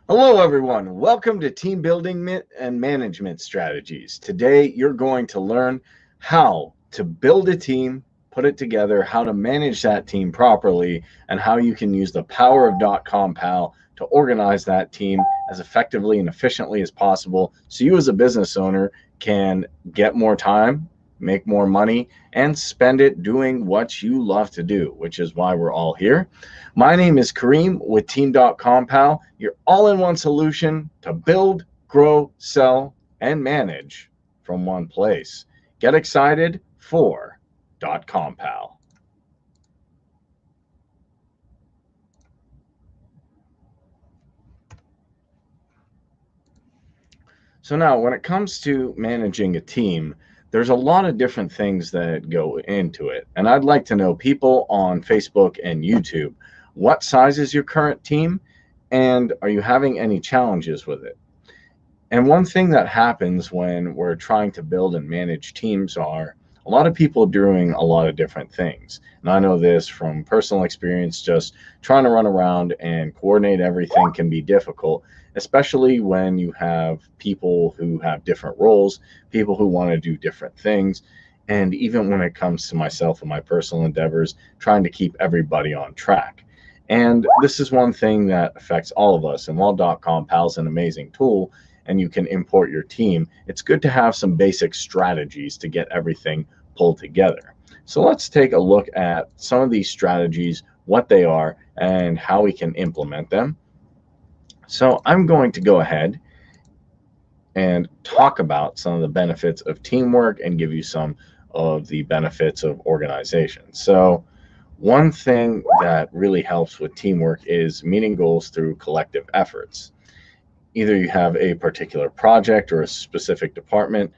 Hello, everyone. Welcome to Team Building and Management Strategies. Today, you're going to learn how to build a team, put it together, how to manage that team properly, and how you can use the power of DotcomPal to organize that team as effectively and efficiently as possible so you as a business owner can get more time, make more money, and spend it doing what you love to do, which is why we're all here. My name is Kareem with Team.compal, your all-in-one solution to build, grow, sell, and manage from one place. Get excited for .compal. So now when it comes to managing a team, there's a lot of different things that go into it. And I'd like to know, people on Facebook and YouTube, what size is your current team? And are you having any challenges with it? And one thing that happens when we're trying to build and manage teams are a lot of people doing a lot of different things. And I know this from personal experience, just trying to run around and coordinate everything can be difficult, especially when you have people who have different roles, people who want to do different things. And even when it comes to myself and my personal endeavors, trying to keep everybody on track. And this is one thing that affects all of us. And while .compal is an amazing tool, and you can import your team, it's good to have some basic strategies to get everything pulled together. So let's take a look at some of these strategies, what they are, and how we can implement them. So I'm going to go ahead and talk about some of the benefits of teamwork and give you some of the benefits of organization. So one thing that really helps with teamwork is meeting goals through collective efforts. Either you have a particular project or a specific department.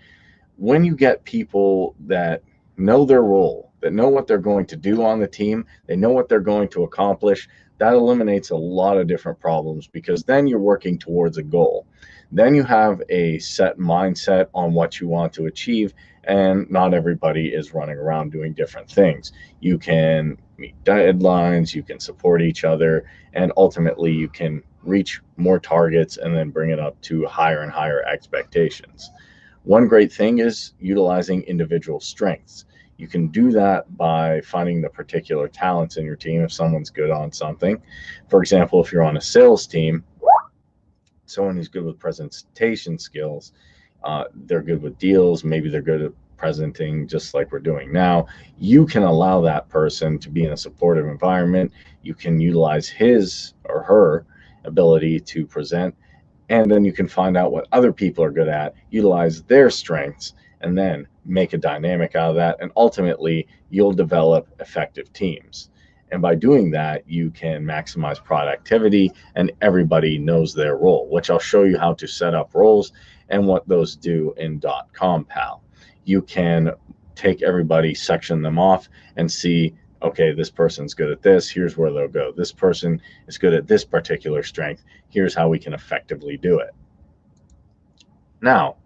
When you get people that know their role, that know what they're going to do on the team, they know what they're going to accomplish, that eliminates a lot of different problems because then you're working towards a goal. Then you have a set mindset on what you want to achieve, and not everybody is running around doing different things. You can meet deadlines, you can support each other, and ultimately you can reach more targets and then bring it up to higher and higher expectations. One great thing is utilizing individual strengths. You can do that by finding the particular talents in your team if someone's good on something. For example, if you're on a sales team, someone who's good with presentation skills, they're good with deals, maybe they're good at presenting just like we're doing now. You can allow that person to be in a supportive environment. You can utilize his or her ability to present, and then you can find out what other people are good at, utilize their strengths, and then make a dynamic out of that, and ultimately you'll develop effective teams. And by doing that, you can maximize productivity and everybody knows their role, which I'll show you how to set up roles and what those do in .compal. You can take everybody, section them off, and see, okay, this person's good at this, here's where they'll go. This person is good at this particular strength, here's how we can effectively do it. Now,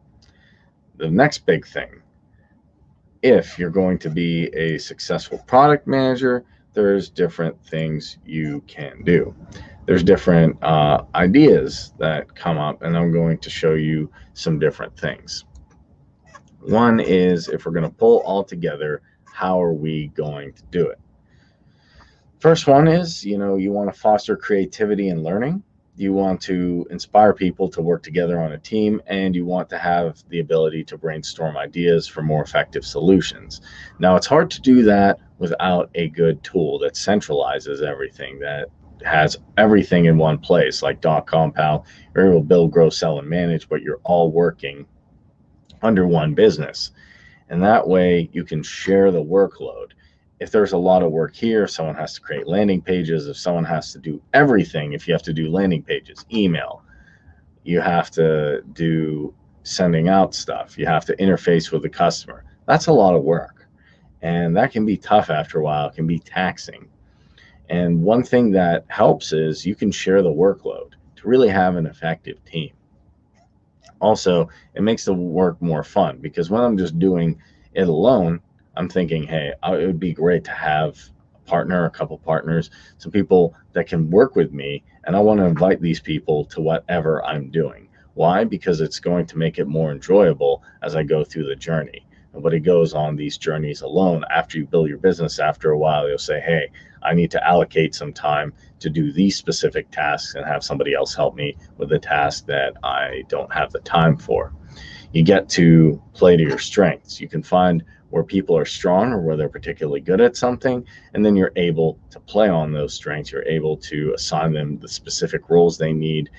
the next big thing, if you're going to be a successful product manager, there's different things you can do. There's different ideas that come up, and I'm going to show you some different things. One is, if we're going to pull all together, how are we going to do it? First one is, you want to foster creativity and learning. You want to inspire people to work together on a team, and you want to have the ability to brainstorm ideas for more effective solutions. Now, it's hard to do that without a good tool that centralizes everything, that has everything in one place, like DotComPal. You're able to build, grow, sell, and manage, but you're all working under one business. And that way you can share the workload. If there's a lot of work here, if someone has to create landing pages, if someone has to do everything, if you have to do landing pages, email, you have to do sending out stuff, you have to interface with the customer, that's a lot of work. And that can be tough after a while, it can be taxing. And one thing that helps is you can share the workload to really have an effective team. Also, it makes the work more fun because when I'm just doing it alone, I'm thinking, hey, it would be great to have a partner, a couple partners, some people that can work with me, and I want to invite these people to whatever I'm doing. Why? Because it's going to make it more enjoyable as I go through the journey. Nobody goes on these journeys alone. After you build your business, after a while, you'll say, hey, I need to allocate some time to do these specific tasks and have somebody else help me with the task that I don't have the time for. You get to play to your strengths. You can find where people are strong or where they're particularly good at something, and then you're able to play on those strengths. You're able to assign them the specific roles they need.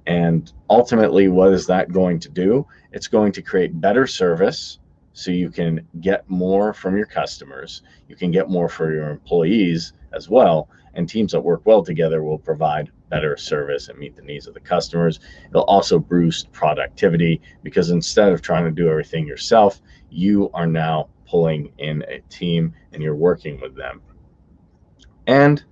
And ultimately, what is that going to do? It's going to create better service so you can get more from your customers. You can get more for your employees as well. And teams that work well together will provide better service and meet the needs of the customers. It'll also boost productivity because instead of trying to do everything yourself, you are now pulling in a team and you're working with them. And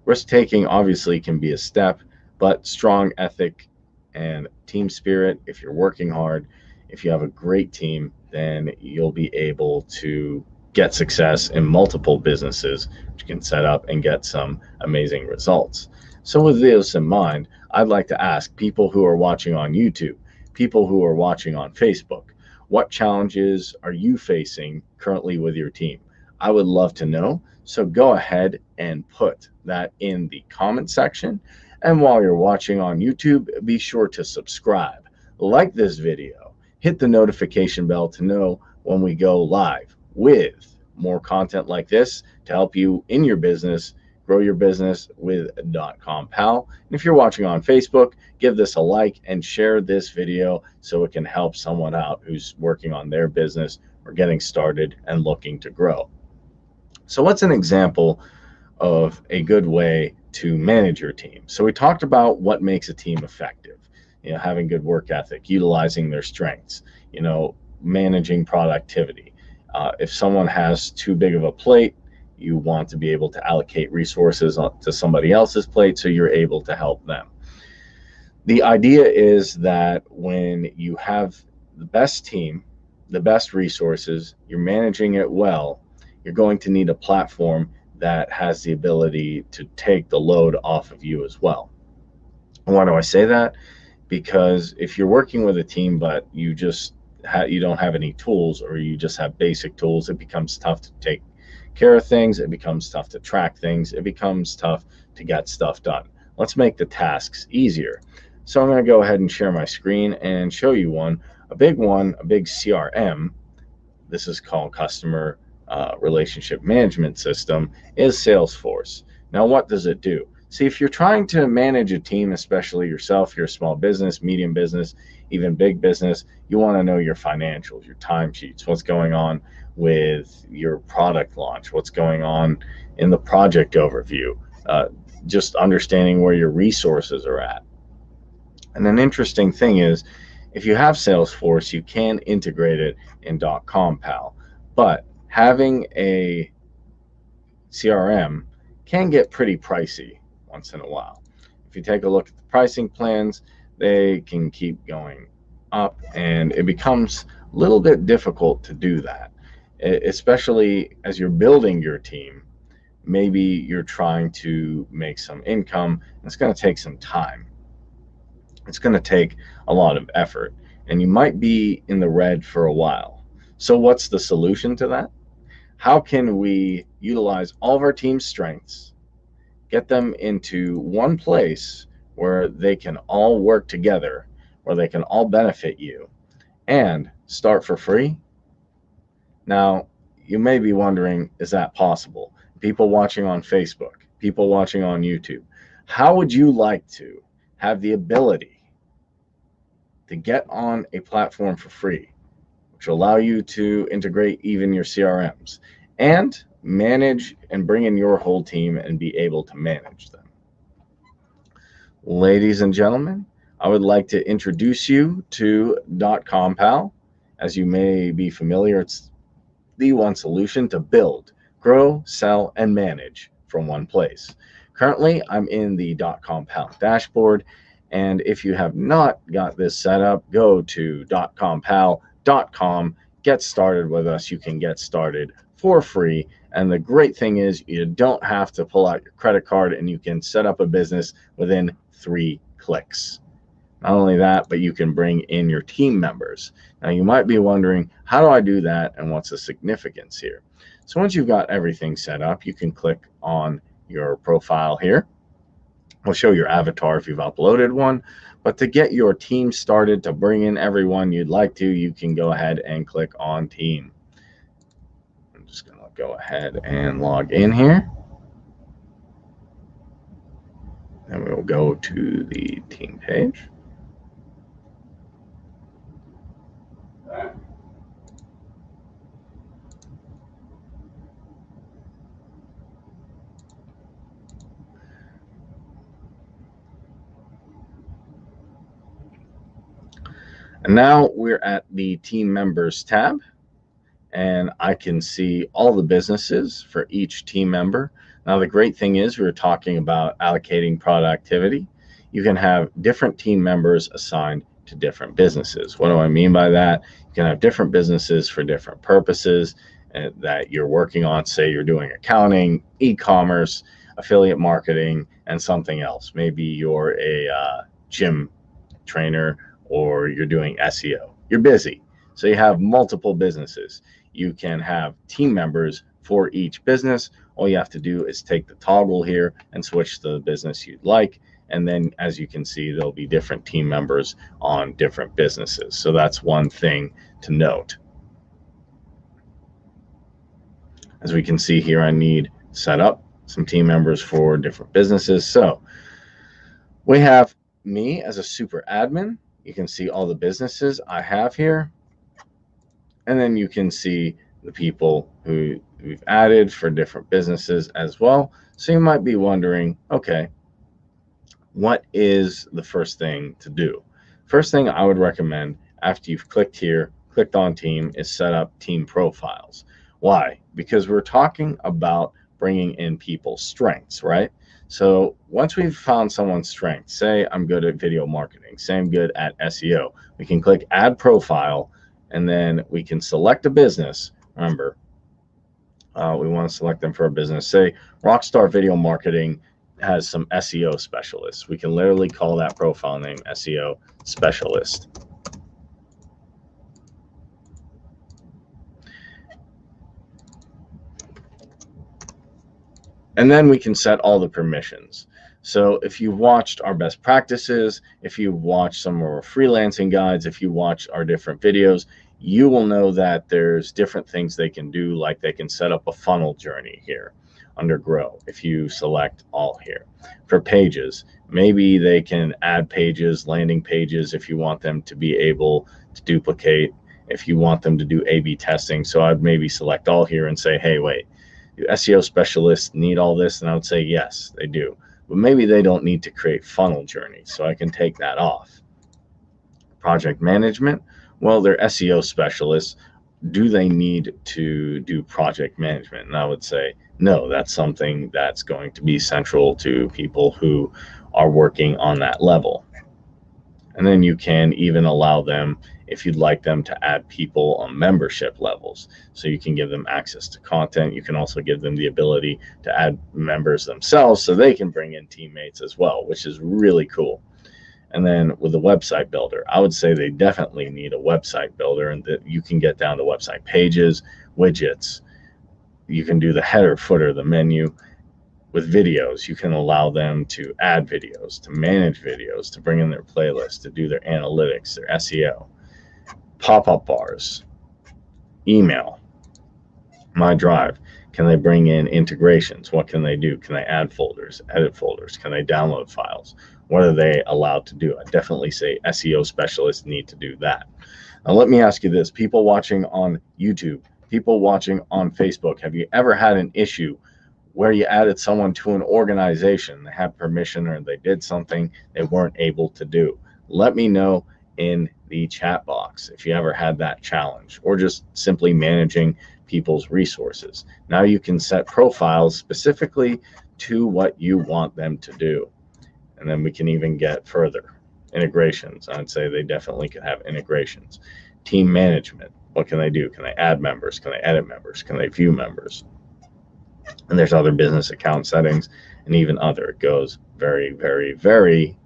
risk-taking obviously can be a step, but strong ethic and team spirit, if you're working hard, if you have a great team, then you'll be able to get success in multiple businesses, which you can set up and get some amazing results. So with this in mind, I'd like to ask people who are watching on YouTube, people who are watching on Facebook, what challenges are you facing currently with your team? I would love to know. So go ahead and put that in the comment section. And while you're watching on YouTube, be sure to subscribe, like this video, hit the notification bell to know when we go live with more content like this to help you in your business, grow your business with DotcomPal. And if you're watching on Facebook, give this a like and share this video so it can help someone out who's working on their business or getting started and looking to grow. So what's an example of a good way to manage your team? So we talked about what makes a team effective, having good work ethic, utilizing their strengths, managing productivity. If someone has too big of a plate, you want to be able to allocate resources to somebody else's plate so you're able to help them. The idea is that when you have the best team, the best resources, you're managing it well, you're going to need a platform that has the ability to take the load off of you as well. And why do I say that? Because if you're working with a team but you don't have any tools, or you just have basic tools, it becomes tough to take care of things. It becomes tough to track things. It becomes tough to get stuff done. Let's make the tasks easier. So I'm going to go ahead and share my screen and show you a big CRM. This is called Customer Relationship Management System, is Salesforce. Now, what does it do? See, if you're trying to manage a team, especially yourself, you're a small business, medium business, even big business, you want to know your financials, your timesheets, what's going on with your product launch, what's going on in the project overview, just understanding where your resources are at. And an interesting thing is, if you have Salesforce, you can integrate it in DotcomPal, but having a CRM can get pretty pricey once in a while. If you take a look at the pricing plans, they can keep going up, and it becomes a little bit difficult to do that, especially as you're building your team. Maybe you're trying to make some income, and it's going to take some time. It's going to take a lot of effort, and you might be in the red for a while. So what's the solution to that? How can we utilize all of our team's strengths, get them into one place where they can all work together, where they can all benefit you, and start for free? Now, you may be wondering, is that possible? People watching on Facebook, people watching on YouTube, how would you like to have the ability to get on a platform for free, which will allow you to integrate even your CRMs and manage and bring in your whole team and be able to manage them? Ladies and gentlemen, I would like to introduce you to DotcomPal. As you may be familiar, it's the one solution to build, grow, sell, and manage from one place. Currently, I'm in the DotcomPal dashboard, and if you have not got this set up, go to dotcompal.com, get started with us. You can get started for free. And the great thing is you don't have to pull out your credit card, and you can set up a business within 3 clicks. Not only that, but you can bring in your team members. Now you might be wondering, how do I do that and what's the significance here? So once you've got everything set up, you can click on your profile here. We'll show your avatar if you've uploaded one, but to get your team started, to bring in everyone you'd like to, you can go ahead and click on team. I'm just going to go ahead and log in here. And we'll go to the team page. And now we're at the team members tab, and I can see all the businesses for each team member. Now, the great thing is we were talking about allocating productivity. You can have different team members assigned to different businesses. What do I mean by that? You can have different businesses for different purposes that you're working on. Say you're doing accounting, e-commerce, affiliate marketing, and something else. Maybe you're a gym trainer, or you're doing SEO. You're busy. So you have multiple businesses. You can have team members for each business. All you have to do is take the toggle here and switch to the business you'd like. And then, as you can see, there'll be different team members on different businesses. So that's one thing to note. As we can see here, I need to set up some team members for different businesses. So we have me as a super admin. You can see all the businesses I have here. And then you can see the people who we've added for different businesses as well. So you might be wondering, okay, what is the first thing to do? First thing I would recommend after you've clicked here, clicked on team, is set up team profiles. Why? Because we're talking about bringing in people's strengths, right? So once we've found someone's strength, say I'm good at video marketing, say I'm good at SEO, we can click add profile, and then we can select a business. Remember, we want to select them for a business. Say Rockstar Video Marketing has some SEO specialists. We can literally call that profile name SEO specialist. And then we can set all the permissions. So if you've watched our best practices, if you've watched some of our freelancing guides, if you watch our different videos, you will know that there's different things they can do, like they can set up a funnel journey here under Grow if you select all here. For pages, maybe they can add pages, landing pages, if you want them to be able to duplicate, if you want them to do A/B testing. So I'd maybe select all here and say, hey, wait, do SEO specialists need all this? And I would say, yes, they do. But maybe they don't need to create funnel journeys, so I can take that off. Project management, well, they're SEO specialists. Do they need to do project management? And I would say, no, that's something that's going to be central to people who are working on that level. And then you can even allow them, if you'd like them, to add people on membership levels. So you can give them access to content. You can also give them the ability to add members themselves so they can bring in teammates as well, which is really cool. And then with the website builder, I would say they definitely need a website builder, and that you can get down to website pages, widgets. You can do the header, footer, the menu. With videos, you can allow them to add videos, to manage videos, to bring in their playlists, to do their analytics, their SEO. Pop-up bars, email, My Drive. Can they bring in integrations? What can they do? Can they add folders, edit folders? Can they download files? What are they allowed to do? I definitely say SEO specialists need to do that. Now, let me ask you this. People watching on YouTube, people watching on Facebook, have you ever had an issue where you added someone to an organization, they had permission, or they did something they weren't able to do? Let me know in the chat box if you ever had that challenge, or just simply managing people's resources. Now you can set profiles specifically to what you want them to do. And then we can even get further. Integrations, I'd say they definitely could have integrations. Team management, What can they do? Can they add members? Can they edit members? Can they view members? And there's other business account settings and even other. It goes very, very, very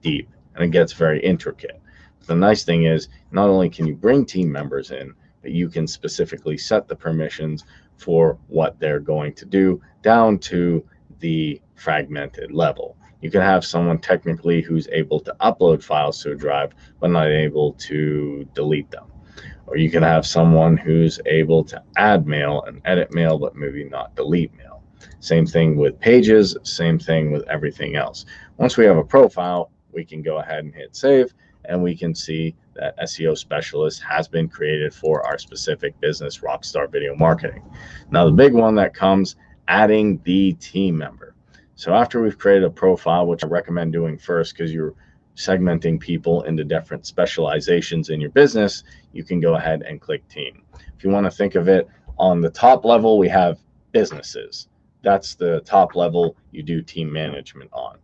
deep, and it gets very intricate. The nice thing is, not only can you bring team members in, but you can specifically set the permissions for what they're going to do down to the fragmented level. You can have someone technically who's able to upload files to a drive, but not able to delete them. Or you can have someone who's able to add mail and edit mail, but maybe not delete mail. Same thing with pages, same thing with everything else. Once we have a profile, we can go ahead and hit save, and we can see that SEO specialist has been created for our specific business, Rockstar Video Marketing. Now, the big one that comes, adding the team member. So after we've created a profile, which I recommend doing first because you're segmenting people into different specializations in your business, you can go ahead and click team. If you want to think of it, on the top level, we have businesses. That's the top level you do team management on.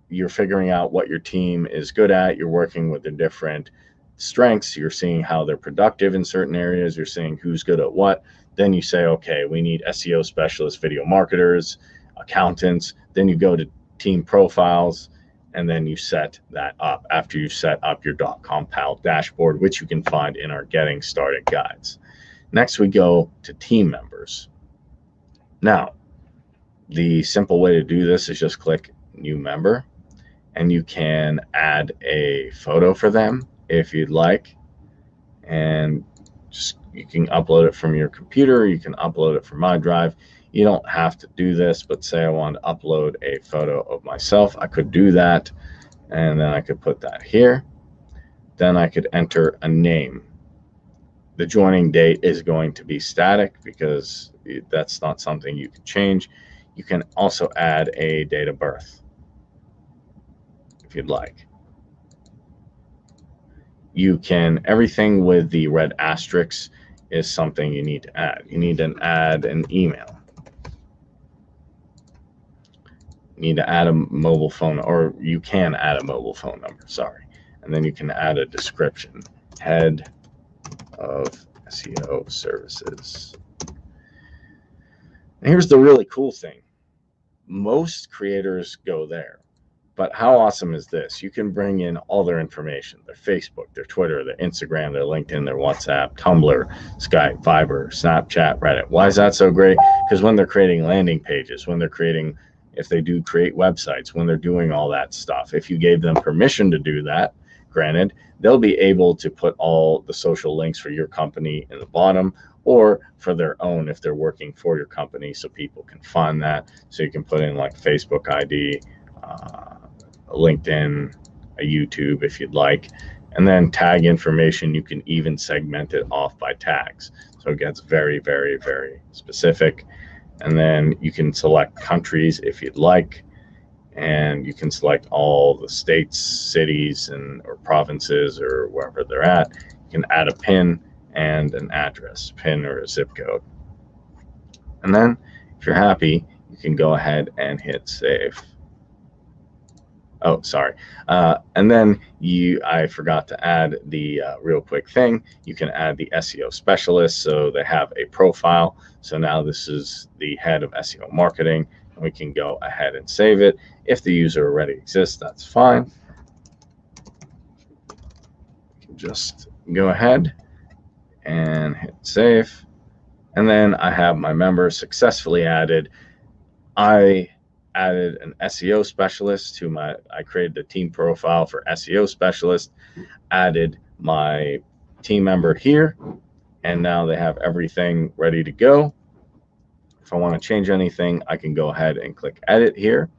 You're figuring out what your team is good at. You're working with the different strengths. You're seeing how they're productive in certain areas. You're seeing who's good at what. Then you say, okay, we need SEO specialists, video marketers, accountants. Then you go to team profiles, and then you set that up after you set up your DotcomPal dashboard, which you can find in our Getting Started guides. Next, we go to team members. Now, the simple way to do this is just click New Member, and you can add a photo for them if you'd like, and just you can upload it from your computer. You can upload it from my drive. You don't have to do this, but say I want to upload a photo of myself, I could do that, and then I could put that here. Then I could enter a name. The joining date is going to be static because that's not something you can change. You can also add a date of birth if you'd like. You can, everything with the red asterisks is something you need to add. You need to add an email. You need to add a mobile phone, or you can add a mobile phone number, sorry. And then you can add a description. Head of SEO services. And here's the really cool thing. Most creators go there. But how awesome is this? You can bring in all their information, their Facebook, their Twitter, their Instagram, their LinkedIn, their WhatsApp, Tumblr, Skype, Viber, Snapchat, Reddit. Why is that so great? Because when they're creating landing pages, when they're creating, if they do create websites, when they're doing all that stuff, if you gave them permission to do that, granted, they'll be able to put all the social links for your company in the bottom, or for their own if they're working for your company, so people can find that. So you can put in like Facebook ID, LinkedIn, a YouTube if you'd like, and then tag information. You can even segment it off by tags, so it gets very, very, very specific. And then you can select countries if you'd like, and you can select all the states, cities, and or provinces, or wherever they're at. You can add a PIN and an address, PIN or a zip code. And then if you're happy, you can go ahead and hit save. Oh, sorry. And then I forgot to add the real quick thing. You can add the SEO specialist, so they have a profile. So now this is the head of SEO marketing, and we can go ahead and save it. If the user already exists, that's fine. Just go ahead and hit save. And then I have my member successfully added. I added an SEO specialist to I created the team profile for SEO specialist, added my team member here, and now they have everything ready to go. If I want to change anything, I can go ahead and click edit here,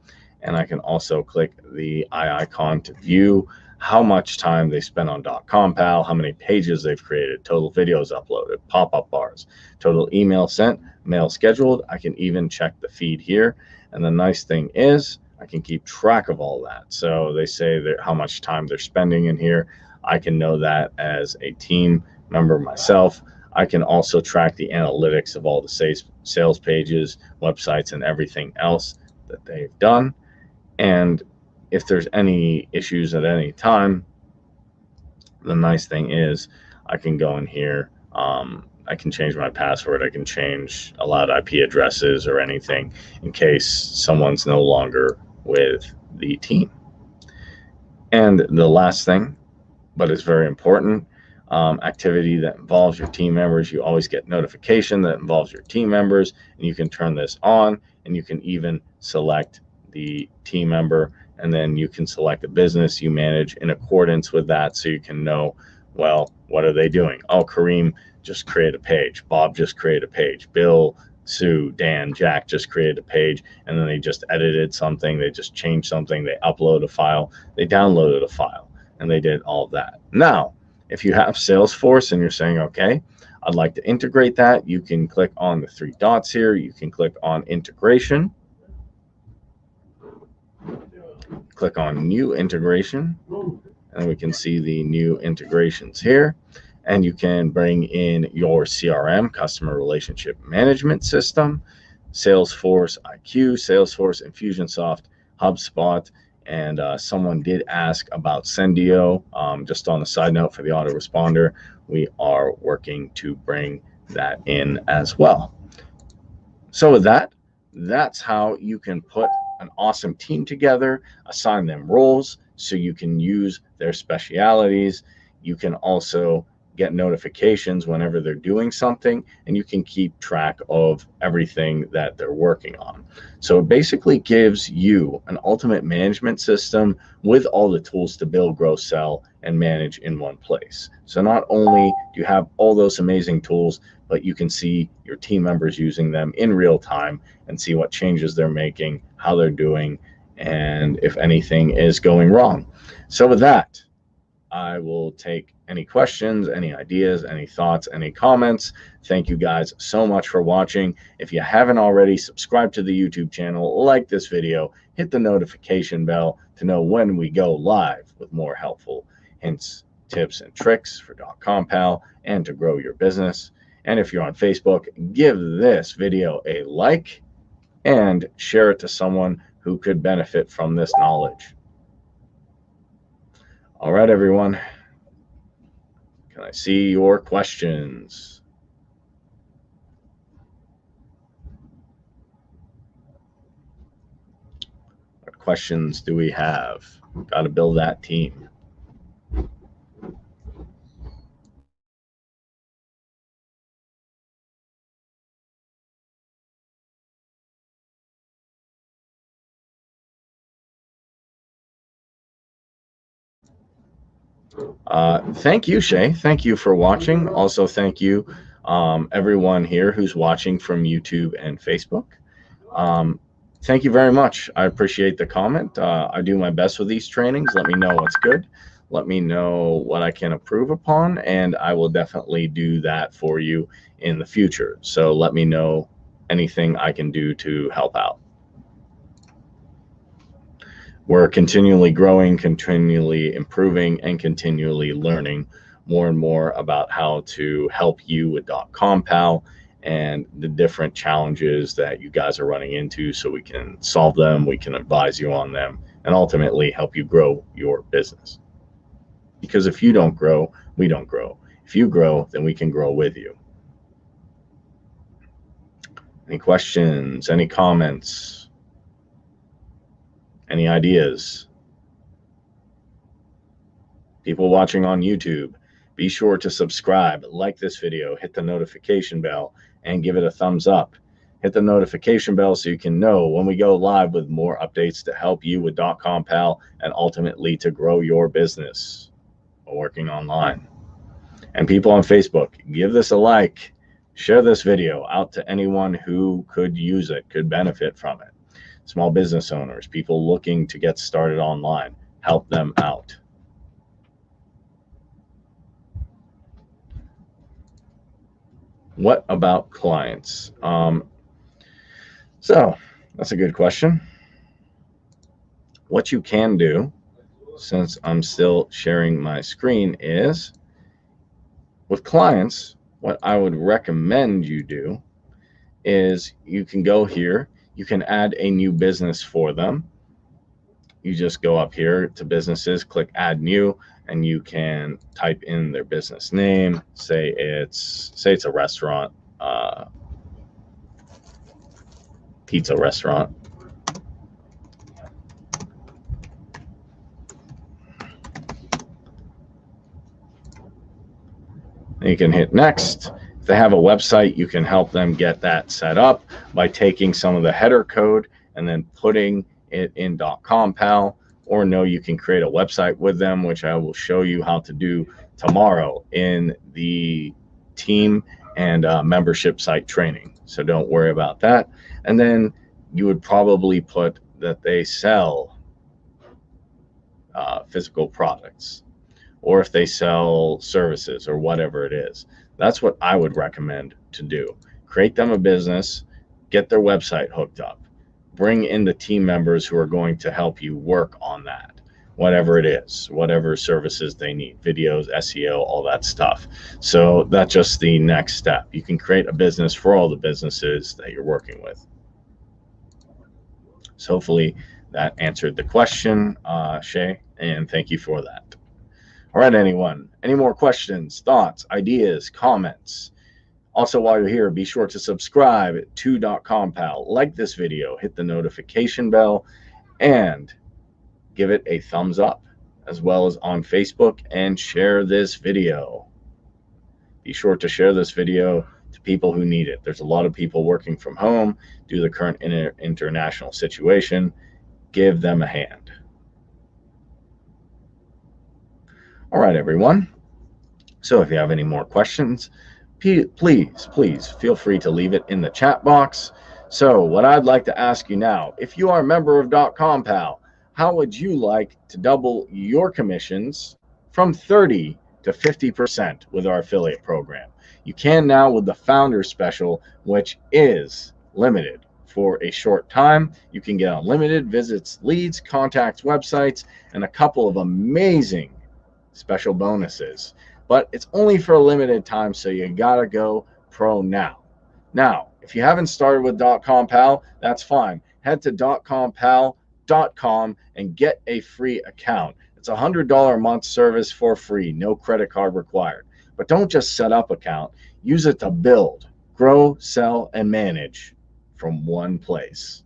and I can also click the eye icon to view how much time they spent on DotcomPal, how many pages they've created, total videos uploaded, pop-up bars, total email sent, mail scheduled. I can even check the feed here. And the nice thing is I can keep track of all that. So they say that how much time they're spending in here. I can know that as a team member myself. I can also track the analytics of all the sales pages, websites, and everything else that they've done. And if there's any issues at any time, the nice thing is I can go in here. I can change my password. I can change a lot of IP addresses or anything in case someone's no longer with the team. And the last thing, but it's very important, activity that involves your team members. You always get notification that involves your team members, and you can turn this on, and you can even select the team member, and then you can select the business you manage in accordance with that, so you can know, well, what are they doing? Oh, Kareem just created a page. Bob just created a page. Bill, Sue, Dan, Jack just created a page, and then they just edited something. They just changed something. They uploaded a file. They downloaded a file, and they did all of that. Now, if you have Salesforce and you're saying, okay, I'd like to integrate that, you can click on the three dots here. You can click on integration. Click on new integration, and we can see the new integrations here. And you can bring in your CRM, customer relationship management system, Salesforce IQ, Salesforce, Infusionsoft, HubSpot, and someone did ask about Sendio. Just on a side note for the autoresponder, we are working to bring that in as well. So with that, that's how you can put an awesome team together, assign them roles so you can use their specialities. You can also get notifications whenever they're doing something, and you can keep track of everything that they're working on. So it basically gives you an ultimate management system with all the tools to build, grow, sell, and manage in one place. So not only do you have all those amazing tools, but you can see your team members using them in real time and see what changes they're making, how they're doing, and if anything is going wrong. So with that, I will take any questions, any ideas, any thoughts, any comments. Thank you guys so much for watching. If you haven't already, subscribe to the YouTube channel, like this video, hit the notification bell to know when we go live with more helpful hints, tips, and tricks for DotcomPal and to grow your business. And if you're on Facebook, give this video a like and share it to someone who could benefit from this knowledge. All right, everyone. Can I see your questions? What questions do we have? Got to build that team. Thank you, Shay. Thank you for watching. Also, thank you, everyone here who's watching from YouTube and Facebook. Thank you very much. I appreciate the comment. I do my best with these trainings. Let me know what's good. Let me know what I can improve upon, and I will definitely do that for you in the future. So let me know anything I can do to help out. We're continually growing, continually improving, and continually learning more and more about how to help you with DotcomPal and the different challenges that you guys are running into, so we can solve them, we can advise you on them, and ultimately help you grow your business. Because if you don't grow, we don't grow. If you grow, then we can grow with you. Any questions? Any comments? Any ideas? People watching on YouTube, be sure to subscribe, like this video, hit the notification bell, and give it a thumbs up. Hit the notification bell so you can know when we go live with more updates to help you with DotcomPal and ultimately to grow your business while working online. And people on Facebook, give this a like, share this video out to anyone who could use it, could benefit from it. Small business owners, people looking to get started online, help them out. What about clients? So that's a good question. What you can do, since I'm still sharing my screen, is with clients, what I would recommend you do is you can go here, you can add a new business for them, you just go up here to businesses, click add new, and you can type in their business name. Say it's a restaurant, pizza restaurant. And you can hit next. If they have a website, you can help them get that set up by taking some of the header code and then putting it in DotcomPal. Or no, you can create a website with them, which I will show you how to do tomorrow in the team and membership site training. So don't worry about that. And then you would probably put that they sell physical products, or if they sell services or whatever it is. That's what I would recommend to do. Create them a business, get their website hooked up, bring in the team members who are going to help you work on that, whatever it is, whatever services they need, videos, SEO, all that stuff. So that's just the next step. You can create a business for all the businesses that you're working with. So hopefully that answered the question, Shay, and thank you for that. All right, anyone, any more questions, thoughts, ideas, comments? Also, while you're here, be sure to subscribe to DotcomPal, like this video, hit the notification bell, and give it a thumbs up, as well as on Facebook, and share this video. Be sure to share this video to people who need it. There's a lot of people working from home due to the current international situation. Give them a hand. All right, everyone. So if you have any more questions, please feel free to leave it in the chat box. So what I'd like to ask you now, if you are a member of DotcomPal, how would you like to double your commissions from 30 to 50% with our affiliate program? You can now with the Founder Special, which is limited for a short time. You can get unlimited visits, leads, contacts, websites, and a couple of amazing special bonuses. But it's only for a limited time, so you gotta go pro now. Now, if you haven't started with DotcomPal, that's fine. Head to DotcomPal.com and get a free account. It's a $100 a month service for free, no credit card required. But don't just set up an account. Use it to build, grow, sell, and manage from one place.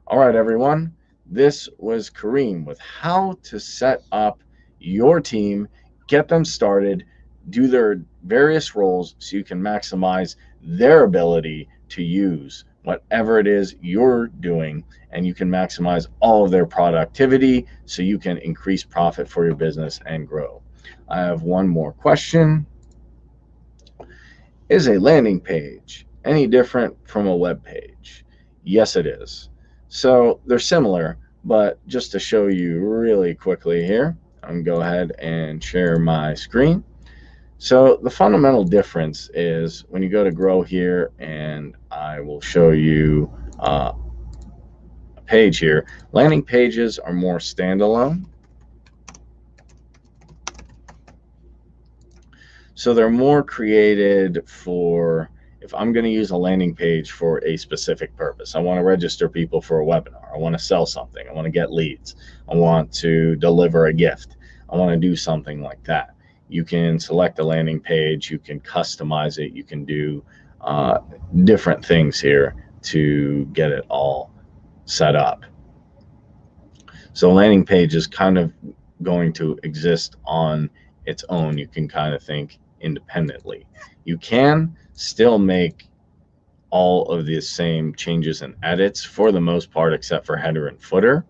All right, everyone. This was Kareem with how to set up your team, get them started, do their various roles so you can maximize their ability to use whatever it is you're doing, and you can maximize all of their productivity so you can increase profit for your business and grow. I have one more question. Is a landing page any different from a web page? Yes, it is. So they're similar, but just to show you really quickly here, I'm going to go ahead and share my screen. So the fundamental difference is when you go to grow here, and I will show you a page here. Landing pages are more standalone. So they're more created for, if I'm going to use a landing page for a specific purpose. I want to register people for a webinar. I want to sell something. I want to get leads. I want to deliver a gift. I want to do something like that. You can select a landing page. You can customize it. You can do different things here to get it all set up. So a landing page is kind of going to exist on its own. You can kind of think independently. You can still make all of the same changes and edits for the most part, except for header and footer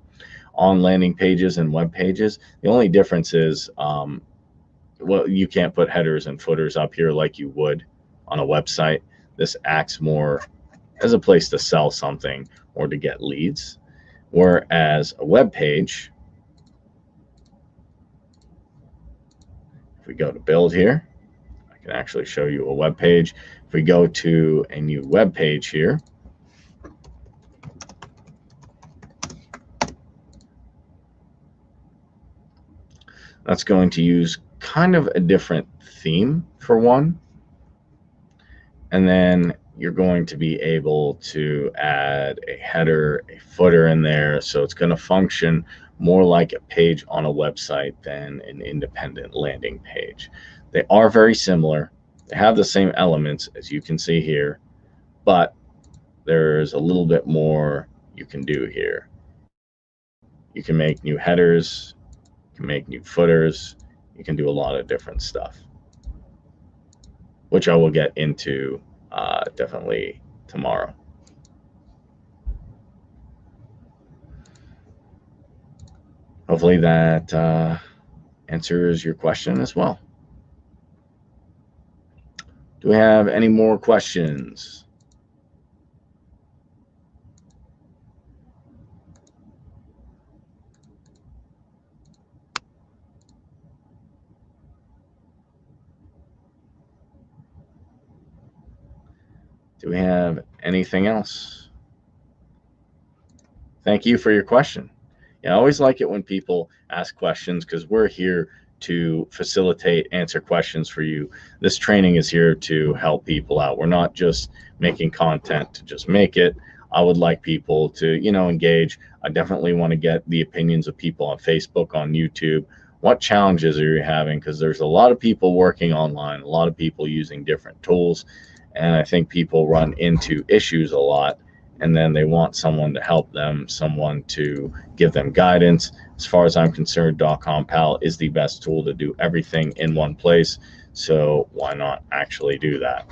on landing pages and web pages. The only difference is, well, you can't put headers and footers up here like you would on a website. This acts more as a place to sell something or to get leads, whereas a web page, if we go to build here, I can actually show you a web page. If we go to a new web page here, that's going to use kind of a different theme for one. And then you're going to be able to add a header, a footer in there. So it's going to function more like a page on a website than an independent landing page. They are very similar. They have the same elements, as you can see here, but there's a little bit more you can do here. You can make new headers, you can make new footers, you can do a lot of different stuff, which I will get into definitely tomorrow. Hopefully that answers your question as well. Do we have any more questions? Do we have anything else? Thank you for your question. Yeah, I always like it when people ask questions because we're here to facilitate, answer questions for you. This training is here to help people out. We're not just making content to just make it. I would like people to, engage. I definitely want to get the opinions of people on Facebook, on YouTube. What challenges are you having? Because there's a lot of people working online, a lot of people using different tools. And I think people run into issues a lot, and then they want someone to help them, someone to give them guidance. As far as I'm concerned, DotcomPal is the best tool to do everything in one place. So why not actually do that?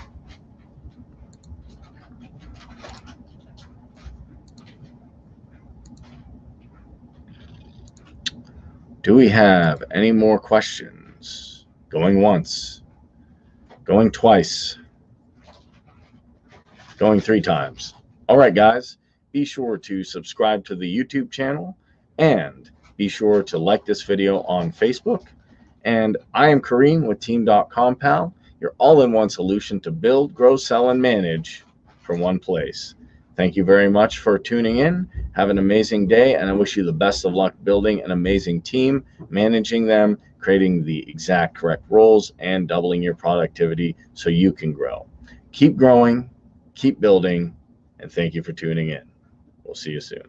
Do we have any more questions? Going once, going twice, going 3 times. All right, guys, be sure to subscribe to the YouTube channel and be sure to like this video on Facebook. And I am Kareem with Team.compal, your all-in-one solution to build, grow, sell, and manage from one place. Thank you very much for tuning in. Have an amazing day, and I wish you the best of luck building an amazing team, managing them, creating the exact correct roles, and doubling your productivity so you can grow. Keep growing, keep building, and thank you for tuning in. We'll see you soon.